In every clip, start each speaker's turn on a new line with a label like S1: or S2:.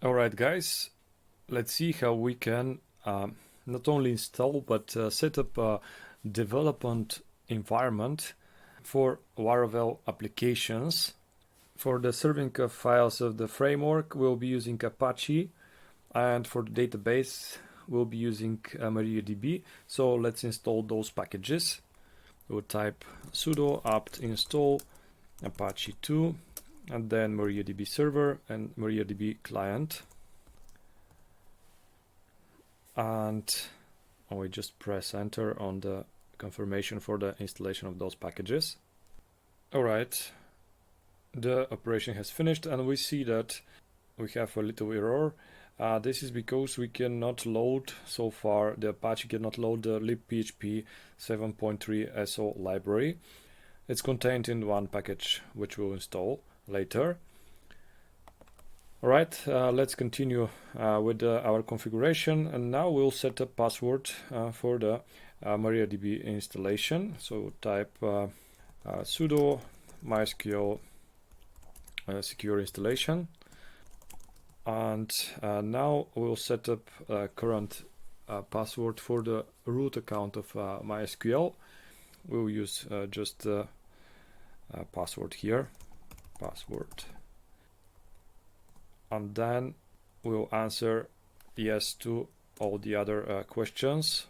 S1: Alright guys, let's see how we can not only install but set up a development environment for Laravel applications. For the serving of files of the framework, we'll be using Apache, and for the database, we'll be using MariaDB. So let's install those packages. We'll type sudo apt install Apache 2 and then MariaDB server and MariaDB client. And we just press enter on the confirmation for the installation of those packages. Alright, the operation has finished and we see that we have a little error. This is because we cannot load, so far the Apache cannot load the libphp 7.3 SO library. It's contained in one package which we'll install later. Alright, let's continue with our configuration, and now we'll set a password for the MariaDB installation. So type sudo mysql secure installation, and now we'll set up a current password for the root account of MySQL. We'll use just the password here, password, and then we'll answer yes to all the other questions.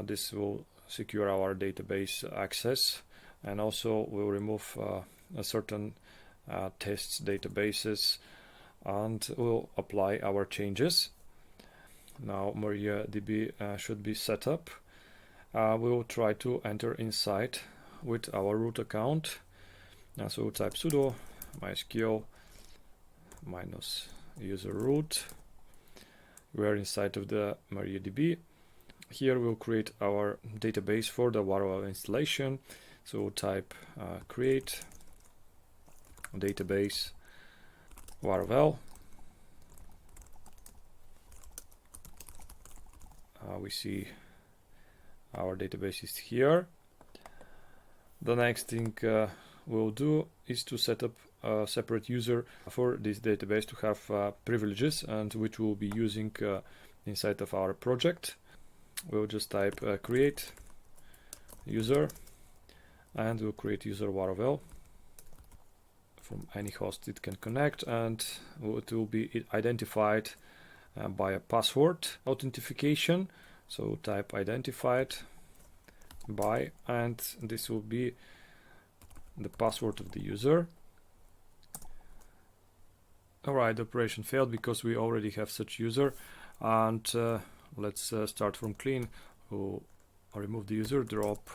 S1: This will secure our database access, and also we'll remove a certain tests databases, and we'll apply our changes. Now MariaDB should be set up. We'll try to enter inside with our root account. So we'll type sudo mysql -user root. We're inside of the MariaDB. Here we'll create our database for the Laravel installation. So we'll type create database Laravel. We see our database is here. The next thing we'll do is to set up a separate user for this database to have privileges, and which we'll be using inside of our project. We'll just type create user, and we'll create user Laravel. From any host it can connect, and it will be identified by a password authentication. So type identified by, and this will be the password of the user. Alright, the operation failed because we already have such user, and let's start from clean. We'll remove the user, drop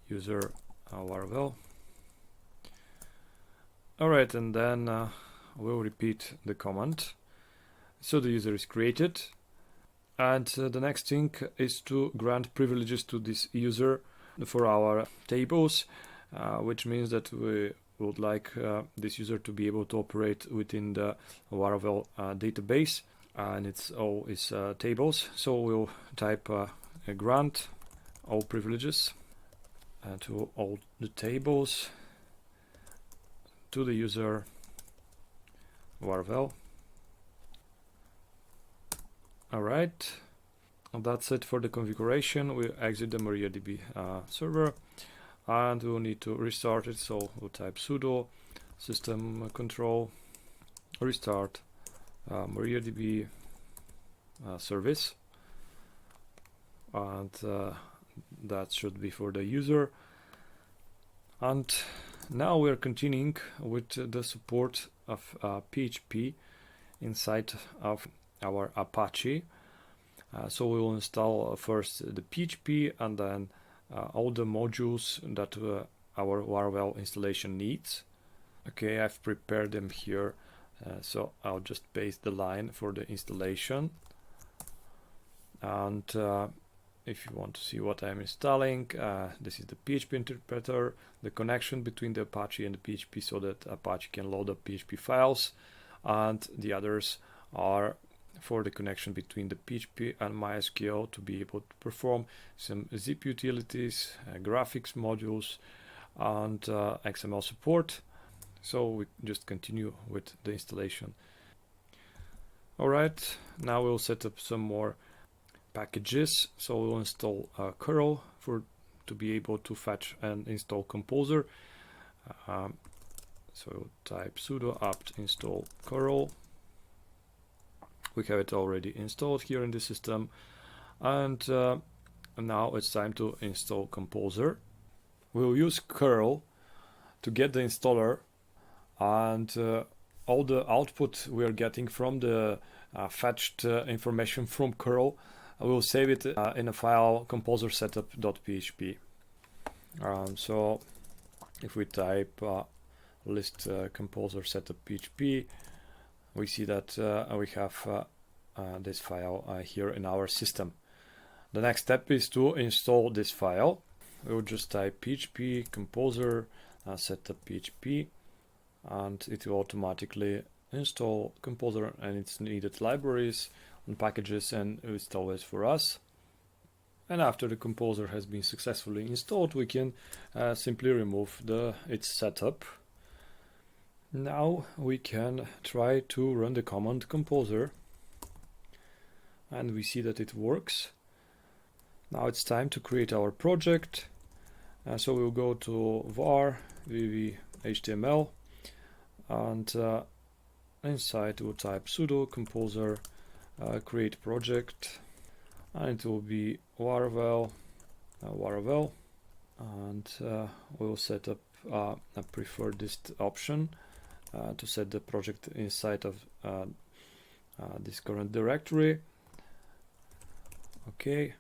S1: user Laravel. Alright, and then we'll repeat the command. So the user is created, and the next thing is to grant privileges to this user for our tables, which means that we would like this user to be able to operate within the Laravel database, and it's all its tables. So we'll type grant all privileges to all the tables to the user Laravel. Alright, and that's it for the configuration. We'll exit the MariaDB server, and we'll need to restart it. So we'll type sudo system control restart MariaDB service, and that should be for the user. And now we're continuing with the support of PHP inside of our Apache. So we will install first the PHP, and then all the modules that our Laravel installation needs. Okay, I've prepared them here, so I'll just paste the line for the installation. And if you want to see what I'm installing, this is the PHP interpreter, the connection between the Apache and the PHP so that Apache can load up PHP files, and the others are for the connection between the PHP and MySQL to be able to perform some zip utilities, graphics modules, and XML support. So we just continue with the installation. Alright, now we'll set up some more packages. So we'll install curl to be able to fetch and install Composer. So we'll type sudo apt install curl. We have it already installed here in the system, and now it's time to install Composer. We'll use curl to get the installer, and all the output we are getting from the fetched information from curl, we'll save it in a file composer setup.php. So if we type list composer setup php, we see that we have this file here in our system. The next step is to install this file. We'll just type php composer setup php, and it will automatically install Composer and its needed libraries and packages and install it for us. And after the Composer has been successfully installed, we can simply remove its setup. Now we can try to run the command Composer, and we see that it works. Now it's time to create our project. So we'll go to var vv.html, and inside we'll type sudo composer create project, and it will be Laravel, and we'll set up a preferred list option to set the project inside of this current directory. Okay,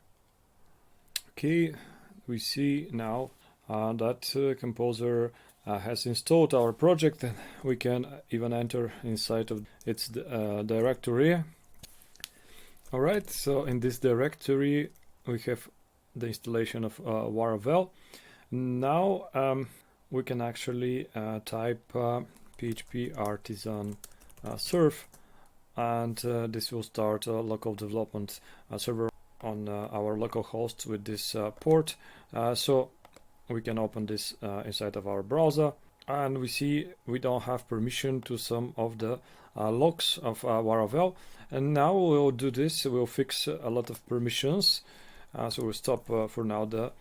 S1: we see now that Composer has installed our project, and we can even enter inside of its directory. Alright, so in this directory we have the installation of Laravel. Now we can actually type PHP artisan serve, and this will start a local development server on our local host with this port. So we can open this inside of our browser, and we see we don't have permission to some of the logs of Laravel. And now we'll do this, we'll fix a lot of permissions. So we'll stop for now the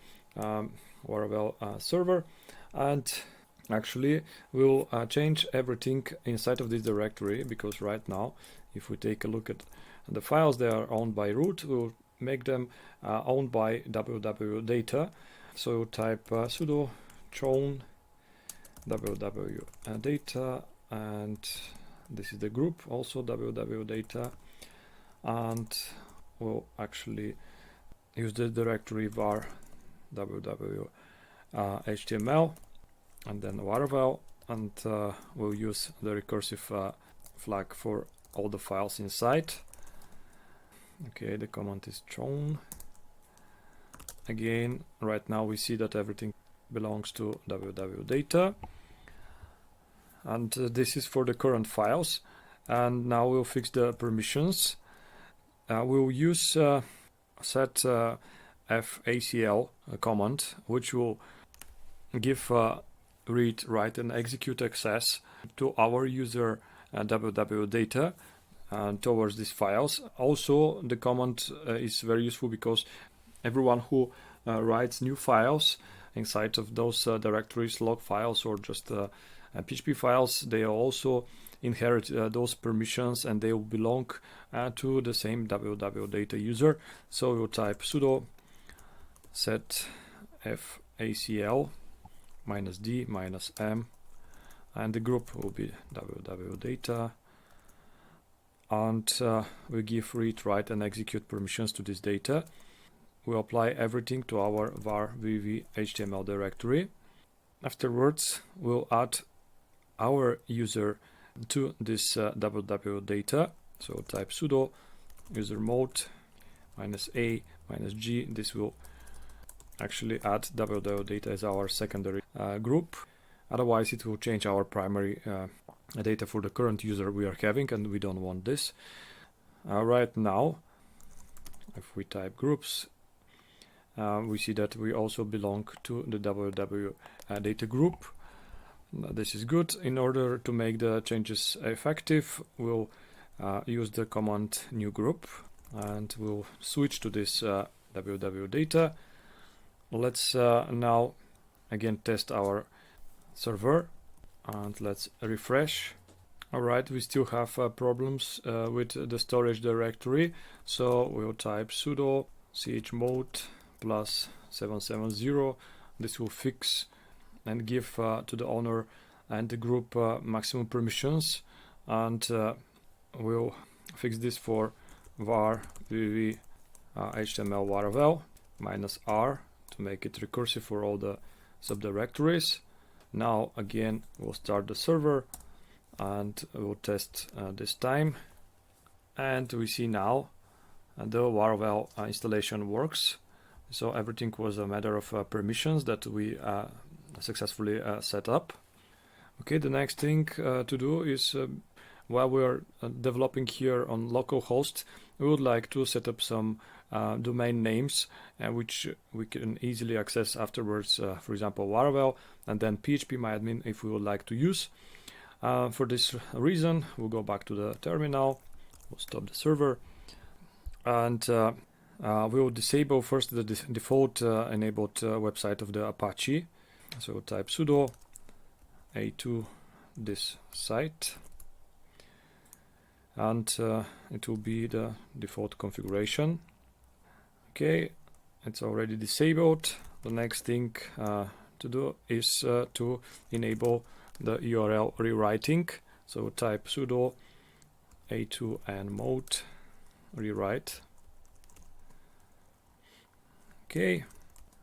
S1: Laravel server, and actually we'll change everything inside of this directory, because right now if we take a look at the files, they are owned by root. We'll make them owned by www data. So we'll type sudo chown www data, and this is the group, also www data, and we'll actually use the directory var www html, and then Laravel, and we'll use the recursive flag for all the files inside. Okay, the command is chown. Again, right now we see that everything belongs to www data, and this is for the current files. And now we'll fix the permissions. We'll use set facl command, which will give read, write, and execute access to our user www data towards these files. Also, the command is very useful because everyone who writes new files inside of those directories, log files, or just PHP files, they also inherit those permissions, and they will belong to the same www data user. So we'll type sudo set facl -d -m, and the group will be www data, and we give read, write, and execute permissions to this data. We apply everything to our var vv html directory. Afterwards, we'll add our user to this www data. So type sudo user mode -a -g. This will actually add www data as our secondary group. Otherwise, it will change our primary data for the current user we are having, and we don't want this. Right now, if we type groups, we see that we also belong to the www data group. This is good. In order to make the changes effective, we'll use the command new group, and we'll switch to this www data. Let's now again test our server, and let's refresh. Alright, we still have problems with the storage directory, so we'll type sudo chmod plus 770. This will fix and give to the owner and the group maximum permissions, and we'll fix this for var www html laravel -r to make it recursive for all the subdirectories. Now again we'll start the server and we'll test this time, and we see now the Laravel installation works. So everything was a matter of permissions that we successfully set up. Okay, the next thing to do is while we're developing here on localhost, we would like to set up some domain names which we can easily access afterwards, for example Laravel, and then PHPMyAdmin if we would like to use. For this reason, we'll go back to the terminal, we'll stop the server, and we'll disable first the default enabled website of the Apache. So we'll type sudo a2 this site, and it will be the default configuration. Okay, it's already disabled. The next thing to do is to enable the URL rewriting. So type sudo a2 and mode rewrite. Okay,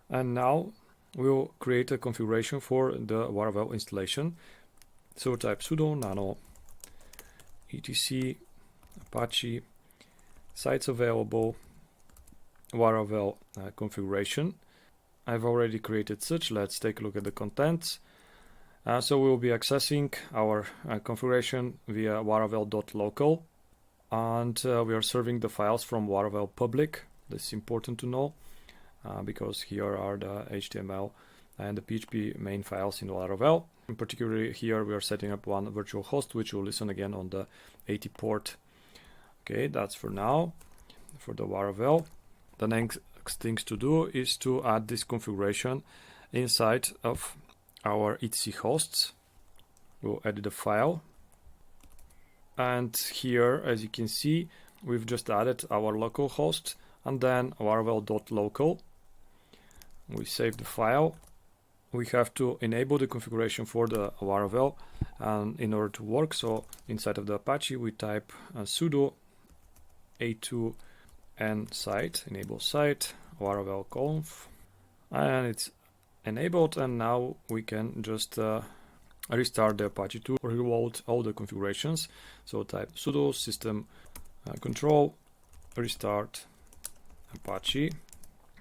S1: and now we'll create a configuration for the Laravel installation. So type sudo nano etc Apache sites available Laravel configuration. I've already created such. Let's take a look at the contents. So we'll be accessing our configuration via laravel.local, and we are serving the files from Laravel public. This is important to know because here are the HTML and the PHP main files in Laravel. In particular, here we are setting up one virtual host which will listen again on the 80 port. Okay, that's for now for the Laravel. The next things to do is to add this configuration inside of our etc hosts. We'll edit the file, and here, as you can see, we've just added our local host and then laravel.local. We save the file. We have to enable the configuration for the Laravel in order to work. So inside of the Apache we type sudo a2 and site, enable site, Laravel conf, and it's enabled, and now we can just restart the Apache to reload all the configurations. So type sudo system control restart Apache.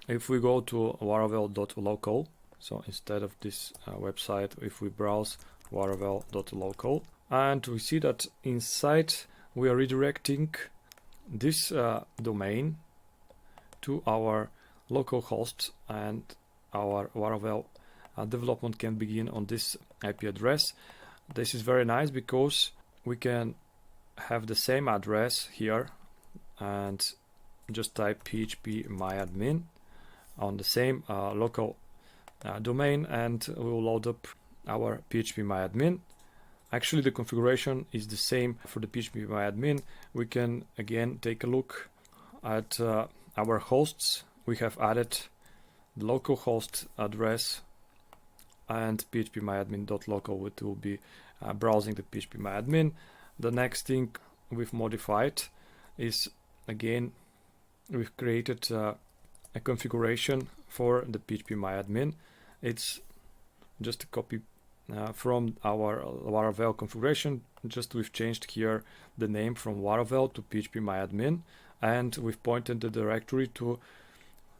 S1: If we go to laravel.local, so instead of this website, if we browse laravel.local, and we see that inside we are redirecting this domain to our local host, and our Laravel development can begin on this IP address. This is very nice because we can have the same address here and just type PHPMyAdmin on the same local domain, and we'll load up our PHPMyAdmin. Actually, the configuration is the same for the PHPMyAdmin. We can again take a look at our hosts. We have added the local host address and phpmyadmin.local, which will be browsing the PHPMyAdmin. The next thing we've modified is, again, we've created a configuration for the PHPMyAdmin. It's just a copy from our Laravel configuration. Just we've changed here the name from Laravel to PHPMyAdmin, and we've pointed the directory to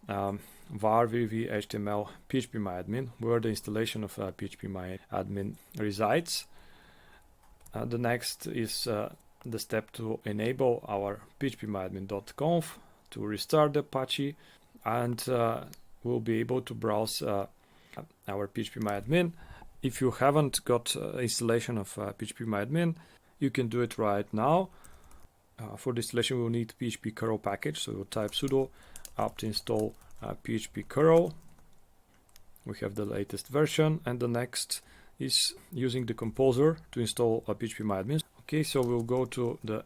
S1: var www html PHPMyAdmin, where the installation of PHPMyAdmin resides. The next is the step to enable our phpmyadmin.conf to restart the Apache, and we'll be able to browse our PHPMyAdmin. If you haven't got installation of PHPMyAdmin, you can do it right now. For the installation, we will need PHP curl package. So we'll type sudo apt install PHP curl. We have the latest version, and the next is using the composer to install a PHPMyAdmin. Okay, so we'll go to the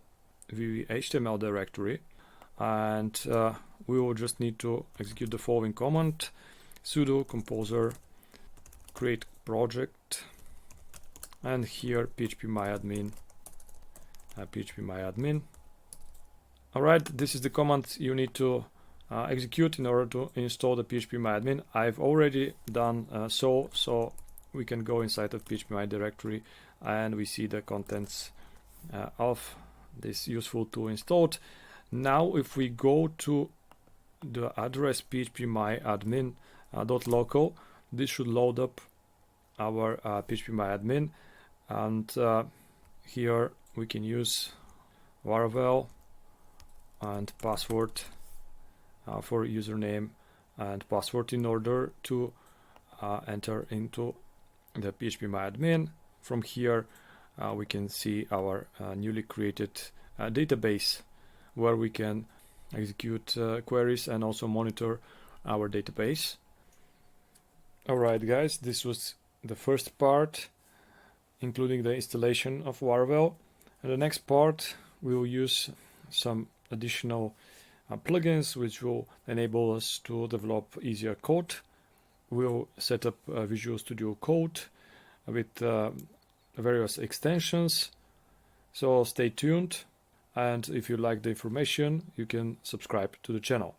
S1: HTML directory, and we will just need to execute the following command: sudo composer create project, and here PHPMyAdmin. PHPMyAdmin. Alright, this is the command you need to execute in order to install the PHPMyAdmin. I've already done so we can go inside of PHPMy directory and we see the contents of this useful tool installed. Now if we go to the address phpmyadmin.local, this should load up our PHPMyAdmin, and here we can use Laravel and password for username and password in order to enter into the PHPMyAdmin. From here we can see our newly created database where we can execute queries and also monitor our database. Alright guys, this was the first part, including the installation of Laravel. And the next part we will use some additional plugins which will enable us to develop easier code. We'll set up Visual Studio Code with various extensions. So stay tuned, and if you like the information, you can subscribe to the channel.